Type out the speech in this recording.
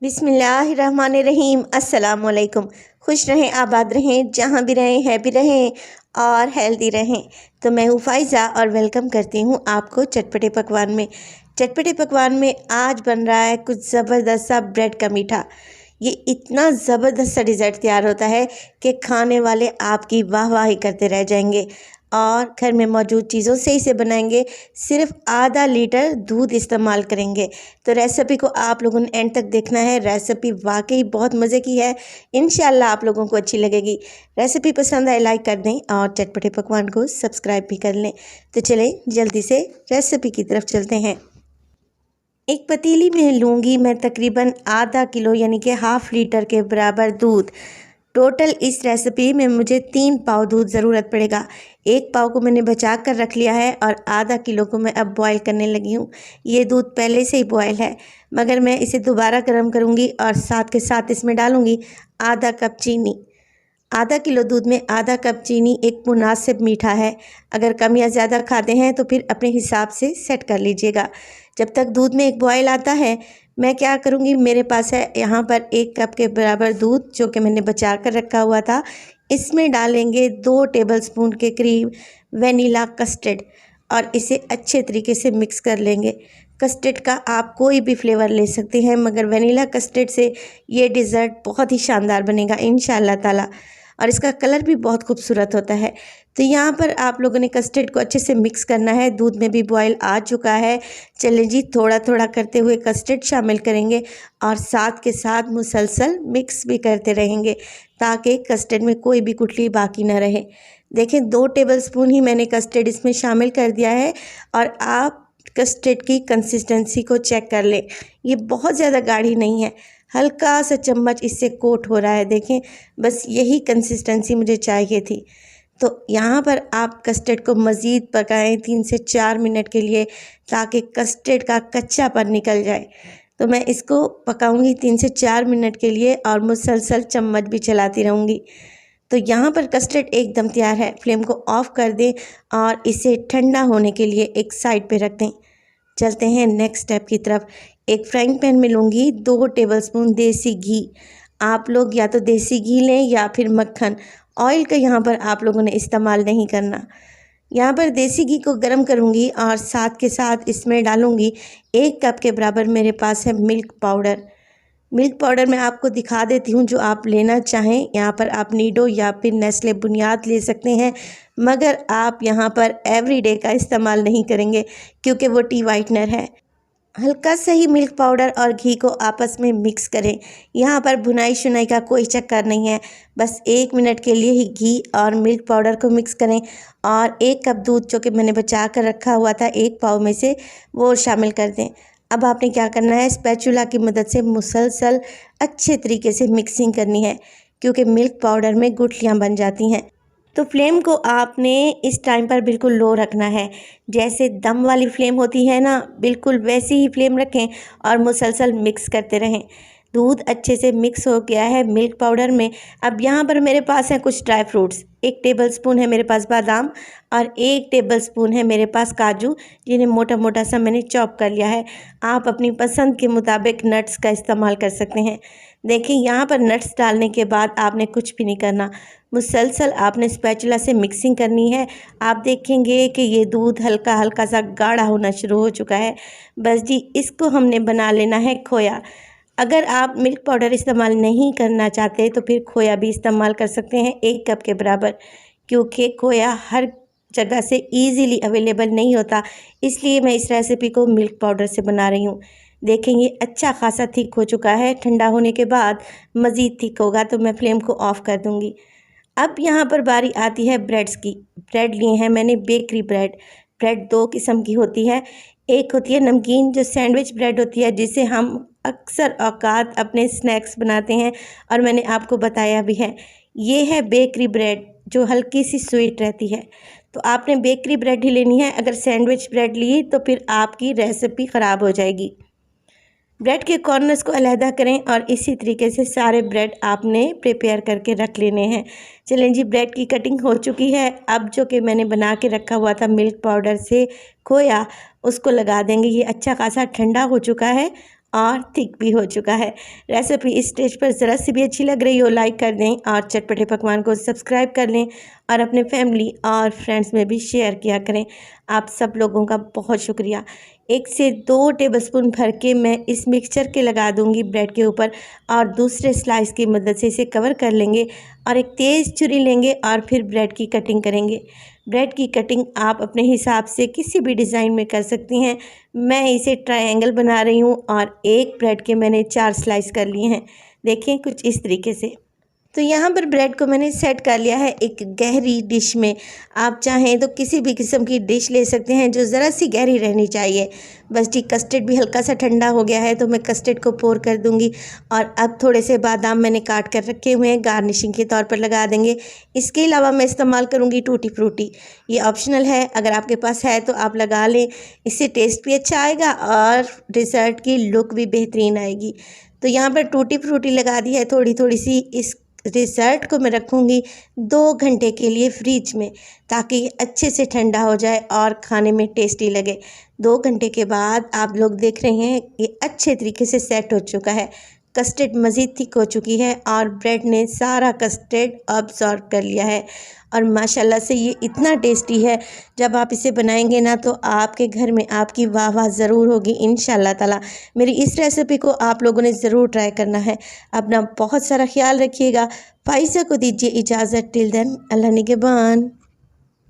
बिस्मिल्लाहिर्रहमानिर्रहीम। अस्सलाम वालेकुम। खुश रहें, आबाद रहें, जहाँ भी रहें, हैप्पी रहें और हेल्दी रहें। तो मैं हूँ फ़ाइज़ा और वेलकम करती हूँ आपको चटपटे पकवान में। चटपटे पकवान में आज बन रहा है कुछ ज़बरदस्त सा ब्रेड का मीठा। ये इतना ज़बरदस्त सा डिज़र्ट तैयार होता है कि खाने वाले आपकी वाह वाह ही करते रह जाएंगे। और घर में मौजूद चीज़ों से इसे बनाएंगे। सिर्फ आधा लीटर दूध इस्तेमाल करेंगे। तो रेसिपी को आप लोगों ने एंड तक देखना है। रेसिपी वाकई बहुत मज़े की है। इंशाल्लाह आप लोगों को अच्छी लगेगी। रेसिपी पसंद आए लाइक कर दें और चटपटे पकवान को सब्सक्राइब भी कर लें। तो चलें जल्दी से रेसिपी की तरफ चलते हैं। एक पतीली में लूँगी मैं तकरीबन आधा किलो यानी कि हाफ़ लीटर के बराबर दूध। टोटल इस रेसिपी में मुझे 3 पाव दूध ज़रूरत पड़ेगा। 1 पाव को मैंने बचा कर रख लिया है और आधा किलो को मैं अब बॉईल करने लगी हूँ। ये दूध पहले से ही बॉयल है, मगर मैं इसे दोबारा गर्म करूँगी और साथ के साथ इसमें डालूँगी आधा कप चीनी। आधा किलो दूध में आधा कप चीनी एक मुनासिब मीठा है। अगर कम या ज़्यादा खाते हैं तो फिर अपने हिसाब से सेट कर लीजिएगा। जब तक दूध में एक बॉयल आता है, मैं क्या करूँगी, मेरे पास है यहाँ पर 1 कप के बराबर दूध जो कि मैंने बचा कर रखा हुआ था। इसमें डालेंगे 2 टेबलस्पून के करीब वेनिला कस्टर्ड और इसे अच्छे तरीके से मिक्स कर लेंगे। कस्टर्ड का आप कोई भी फ्लेवर ले सकते हैं, मगर वेनिला कस्टर्ड से ये डिज़र्ट बहुत ही शानदार बनेगा इंशाअल्लाह ताला। और इसका कलर भी बहुत खूबसूरत होता है। तो यहाँ पर आप लोगों ने कस्टर्ड को अच्छे से मिक्स करना है। दूध में भी बॉयल आ चुका है। चलें जी, थोड़ा थोड़ा करते हुए कस्टर्ड शामिल करेंगे और साथ के साथ मुसलसल मिक्स भी करते रहेंगे ताकि कस्टर्ड में कोई भी गुठली बाकी ना रहे। देखें, 2 टेबलस्पून ही मैंने कस्टर्ड इसमें शामिल कर दिया है और आप कस्टर्ड की कंसिस्टेंसी को चेक कर लें। ये बहुत ज़्यादा गाढ़ी नहीं है, हल्का सा चम्मच इससे कोट हो रहा है। देखें, बस यही कंसिस्टेंसी मुझे चाहिए थी। तो यहाँ पर आप कस्टर्ड को मज़ीद पकाएं 3 से 4 मिनट के लिए ताकि कस्टर्ड का कच्चापन निकल जाए। तो मैं इसको पकाऊंगी 3 से 4 मिनट के लिए और मुसलसल चम्मच भी चलाती रहूँगी। तो यहाँ पर कस्टर्ड एकदम तैयार है। फ्लेम को ऑफ़ कर दें और इसे ठंडा होने के लिए एक साइड पे रख दें। चलते हैं नेक्स्ट स्टेप की तरफ। एक फ्राइंग पैन में लूँगी 2 टेबलस्पून देसी घी। आप लोग या तो देसी घी लें या फिर मक्खन। ऑयल का यहाँ पर आप लोगों ने इस्तेमाल नहीं करना। यहाँ पर देसी घी को गर्म करूँगी और साथ के साथ इसमें डालूँगी 1 कप के बराबर मेरे पास है मिल्क पाउडर। मिल्क पाउडर मैं आपको दिखा देती हूँ जो आप लेना चाहें। यहाँ पर आप नीडो या फिर नेस्ले बुनियाद ले सकते हैं, मगर आप यहाँ पर एवरीडे का इस्तेमाल नहीं करेंगे क्योंकि वो टी वाइटनर है। हल्का सा ही मिल्क पाउडर और घी को आपस में मिक्स करें। यहाँ पर भुनाई शुनाई का कोई चक्कर नहीं है। बस 1 मिनट के लिए ही घी और मिल्क पाउडर को मिक्स करें और 1 कप दूध जो कि मैंने बचा कर रखा हुआ था 1 पाव में से, वो शामिल कर दें। अब आपने क्या करना है, स्पैचुला की मदद से मुसलसल अच्छे तरीके से मिक्सिंग करनी है क्योंकि मिल्क पाउडर में गुठलियाँ बन जाती हैं। तो फ्लेम को आपने इस टाइम पर बिल्कुल लो रखना है। जैसे दम वाली फ्लेम होती है ना, बिल्कुल वैसी ही फ्लेम रखें और मुसलसल मिक्स करते रहें। दूध अच्छे से मिक्स हो गया है मिल्क पाउडर में। अब यहाँ पर मेरे पास है कुछ ड्राई फ्रूट्स। 1 टेबलस्पून है मेरे पास बादाम और 1 टेबलस्पून है मेरे पास काजू, जिन्हें मोटा मोटा सा मैंने चॉप कर लिया है। आप अपनी पसंद के मुताबिक नट्स का इस्तेमाल कर सकते हैं। देखिए, यहाँ पर नट्स डालने के बाद आपने कुछ भी नहीं करना, मुसलसल आपने स्पैचुला से मिक्सिंग करनी है। आप देखेंगे कि ये दूध हल्का हल्का सा गाढ़ा होना शुरू हो चुका है। बस जी, इसको हमने बना लेना है खोया। अगर आप मिल्क पाउडर इस्तेमाल नहीं करना चाहते तो फिर खोया भी इस्तेमाल कर सकते हैं 1 कप के बराबर, क्योंकि खोया हर जगह से इजीली अवेलेबल नहीं होता, इसलिए मैं इस रेसिपी को मिल्क पाउडर से बना रही हूँ। देखें, ये अच्छा खासा थिक हो चुका है। ठंडा होने के बाद मज़ीद थिक होगा तो मैं फ्लेम को ऑफ़ कर दूँगी। अब यहाँ पर बारी आती है ब्रेड्स की। ब्रेड लिए हैं मैंने बेकरी ब्रेड। ब्रेड 2 किस्म की होती है। एक होती है नमकीन जो सैंडविच ब्रेड होती है, जिसे हम अक्सर औकात अपने स्नैक्स बनाते हैं और मैंने आपको बताया भी है। ये है बेकरी ब्रेड जो हल्की सी स्वीट रहती है। तो आपने बेकरी ब्रेड ही लेनी है। अगर सैंडविच ब्रेड ली तो फिर आपकी रेसिपी ख़राब हो जाएगी। ब्रेड के कॉर्नर्स को अलहदा करें और इसी तरीके से सारे ब्रेड आपने प्रिपेयर करके रख लेने हैं। चलें जी, ब्रेड की कटिंग हो चुकी है। अब जो कि मैंने बना के रखा हुआ था मिल्क पाउडर से खोया, उसको लगा देंगे। ये अच्छा खासा ठंडा हो चुका है और थिक भी हो चुका है। रेसिपी इस स्टेज पर ज़रा सी भी अच्छी लग रही हो लाइक कर दें और चटपटे पकवान को सब्सक्राइब कर लें और अपने फैमिली और फ्रेंड्स में भी शेयर किया करें। आप सब लोगों का बहुत शुक्रिया। 1 से 2 टेबलस्पून भर के मैं इस मिक्सचर के लगा दूंगी ब्रेड के ऊपर और दूसरे स्लाइस की मदद से इसे कवर कर लेंगे और एक तेज़ छुरी लेंगे और फिर ब्रेड की कटिंग करेंगे। ब्रेड की कटिंग आप अपने हिसाब से किसी भी डिज़ाइन में कर सकती हैं। मैं इसे ट्रायंगल बना रही हूँ और एक ब्रेड के मैंने 4 स्लाइस कर लिए हैं। देखें कुछ इस तरीके से। तो यहाँ पर ब्रेड को मैंने सेट कर लिया है एक गहरी डिश में। आप चाहें तो किसी भी किस्म की डिश ले सकते हैं जो ज़रा सी गहरी रहनी चाहिए। बस जी कस्टर्ड भी हल्का सा ठंडा हो गया है तो मैं कस्टर्ड को पोर कर दूंगी और अब थोड़े से बादाम मैंने काट कर रखे हुए हैं, गार्निशिंग के तौर पर लगा देंगे। इसके अलावा मैं इस्तेमाल करूँगी टूटी फ्रूटी। ये ऑप्शनल है, अगर आपके पास है तो आप लगा लें। इससे टेस्ट भी अच्छा आएगा और डिज़र्ट की लुक भी बेहतरीन आएगी। तो यहाँ पर टूटी फ्रूटी लगा दी है थोड़ी थोड़ी सी। इस डिज़र्ट को मैं रखूँगी 2 घंटे के लिए फ्रिज में ताकि ये अच्छे से ठंडा हो जाए और खाने में टेस्टी लगे। 2 घंटे के बाद आप लोग देख रहे हैं ये अच्छे तरीके से सेट हो चुका है। कस्टर्ड मज़ीद थिक हो चुकी है और ब्रेड ने सारा कस्टर्ड अब्सॉर्ब कर लिया है और माशाल्लाह से ये इतना टेस्टी है। जब आप इसे बनाएंगे ना तो आपके घर में आपकी वाह वाह ज़रूर होगी इंशाल्लाह ताला। मेरी इस रेसिपी को आप लोगों ने ज़रूर ट्राई करना है। अपना बहुत सारा ख्याल रखिएगा। फ़ाइज़ा को दीजिए इजाज़त। टिल देन अल्लाह निगहबान।